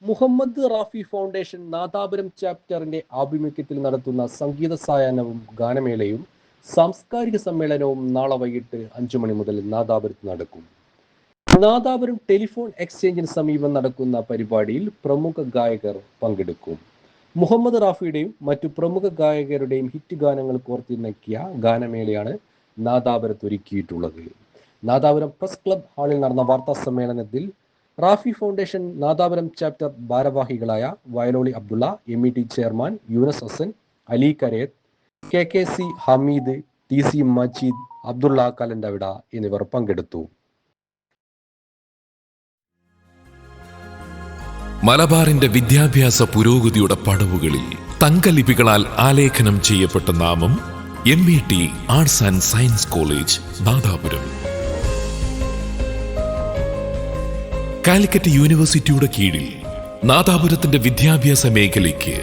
Muhammad Rafi foundation Nadapuram ചാപ്റ്ററിന്റെ ആഭിമുഖ്യത്തിൽ നടത്തുന്ന സംഗീത സായാഹ്നവും ഗാനമേളയും സാംസ്കാരിക സമ്മേളനവും നാളെ വൈകിട്ട് 5 മണി മുതൽ നാദാപുരത്ത് നടക്കും. നാദാപുരം ടെലിഫോൺ എക്സ്ചേഞ്ചിന് സമീപം നടക്കുന്ന പരിപാടിയിൽ പ്രമുഖ ഗായകർ പങ്കെടുക്കും. മുഹമ്മദ് റാഫിയുടെയും മറ്റു പ്രമുഖ ഗായകരുടെയും ഹിറ്റ് ഗാനങ്ങൾ കോർത്തിണക്കിയ ഗാനമേളയാണ് നാദാപുരത്ത് ഒരുക്കിയിട്ടുള്ളത്. നാദാപുരം പ്രസ് ക്ലബ് ഹാളിൽ നടന്ന വാർത്താ സമ്മേളനത്തിൽ റാഫി ഫൗണ്ടേഷൻ നാദാപുരം ചാപ്റ്റർ ഭാരവാഹികളായ Vayaloli Abdulla, MET chairman Yunus Hasan, Ali Kareth, KKC Hameed, TC Majeed, Abdulla Kalanthavida എന്നിവർ പങ്കെടുത്തു. മലബാറിന്റെ വിദ്യാഭ്യാസ പുരോഗതിയുടെ പടവുകളിൽ തങ്കലിപികളാൽ ആലേഖനം ചെയ്യപ്പെട്ട നാമം MET arts and science college Nadapuram. Calicut യൂണിവേഴ്സിറ്റിയുടെ കീഴിൽ നാദാപുരത്തിന്റെ വിദ്യാഭ്യാസ മേഖലയ്ക്ക്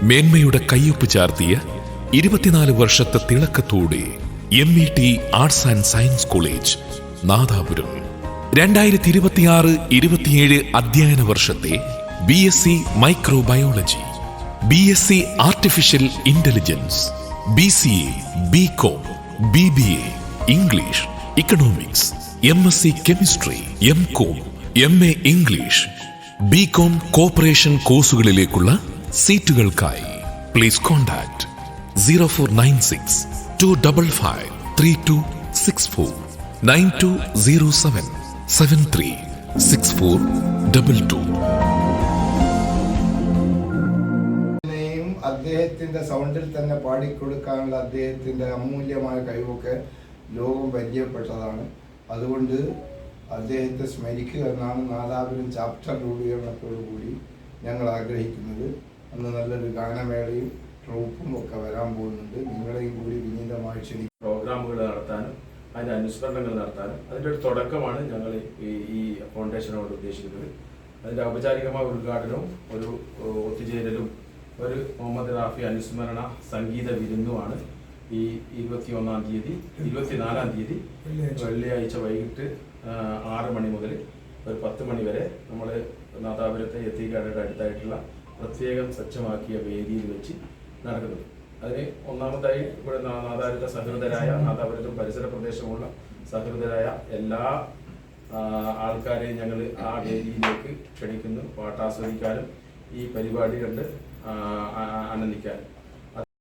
മേന്മയുടെ കയ്യൊപ്പ് ചാർത്തിയ 24 വർഷത്തെ തിളക്കത്തോടെ MET arts and science college Nadapuram 2026-27 അധ്യയന വർഷത്തെ BSc microbiology, BSc artificial intelligence, BCA, BCom, BBA, English, economics, MSc chemistry, MCom, MA English, BCom corporation കോഴ്സുകളിലേക്കുള്ള സീറ്റുകൾക്കായി പ്ലീസ് കോൺടാക്ട് 0496 255 3264 9207 736422. അദ്ദേഹത്തിന്റെ സൗണ്ടിൽ തന്നെ പാടിക്കൊടുക്കാനുള്ള അദ്ദേഹത്തിന്റെ അമൂല്യമായ കഴിവൊക്കെ ലോകം പരിചയപ്പെട്ടതാണ്. അതുകൊണ്ട് അദ്ദേഹത്തെ സ്മരിക്കുക എന്നാണ് നാദാപുരം ചാപ്റ്റർ രൂപീകരണത്തോടുകൂടി ഞങ്ങൾ ആഗ്രഹിക്കുന്നത്. അന്ന് നല്ലൊരു ഗാനമേളയും ട്രൂപ്പും ഒക്കെ വരാൻ പോകുന്നുണ്ട്. നിങ്ങളെയും കൂടി വിനീതമായി ക്ഷണിക്കും. പ്രോഗ്രാമുകൾ നടത്താനും അതിൻ്റെ അനുസ്മരണങ്ങൾ നടത്താനും അതിൻ്റെ ഒരു തുടക്കമാണ് ഞങ്ങൾ ഈ ഫൗണ്ടേഷനോട് ഉദ്ദേശിക്കുന്നത്. അതിൻ്റെ ഔപചാരികമായ ഉദ്ഘാടനവും ഒരു ഒത്തുചേരലും ഒരു മുഹമ്മദ് റാഫി അനുസ്മരണ സംഗീത വിരുന്നുമാണ് ഈ 24-ാം തീയതി വെള്ളിയാഴ്ച വൈകിട്ട് 6 മണി മുതൽ ഒരു 10 മണി വരെ നമ്മൾ നാദാപുരത്തെ എത്തിക്കാരുടെ അടുത്തായിട്ടുള്ള പ്രത്യേകം സജ്ജമാക്കിയ വേദിയിൽ വെച്ച് നടക്കുന്നത്. അതിന് ഒന്നാമതായി ഇവിടെ നാദാപുരത്തെ സഹൃദരായ, നാദാപുരത്തും പരിസര പ്രദേശമുള്ള സഹൃദരായ എല്ലാ ആൾക്കാരെയും ഞങ്ങൾ ആ വേദിയിലേക്ക് ക്ഷണിക്കുന്നു, പാട്ടാസ്വദിക്കാനും ഈ പരിപാടി കണ്ട് ആനന്ദിക്കാനും.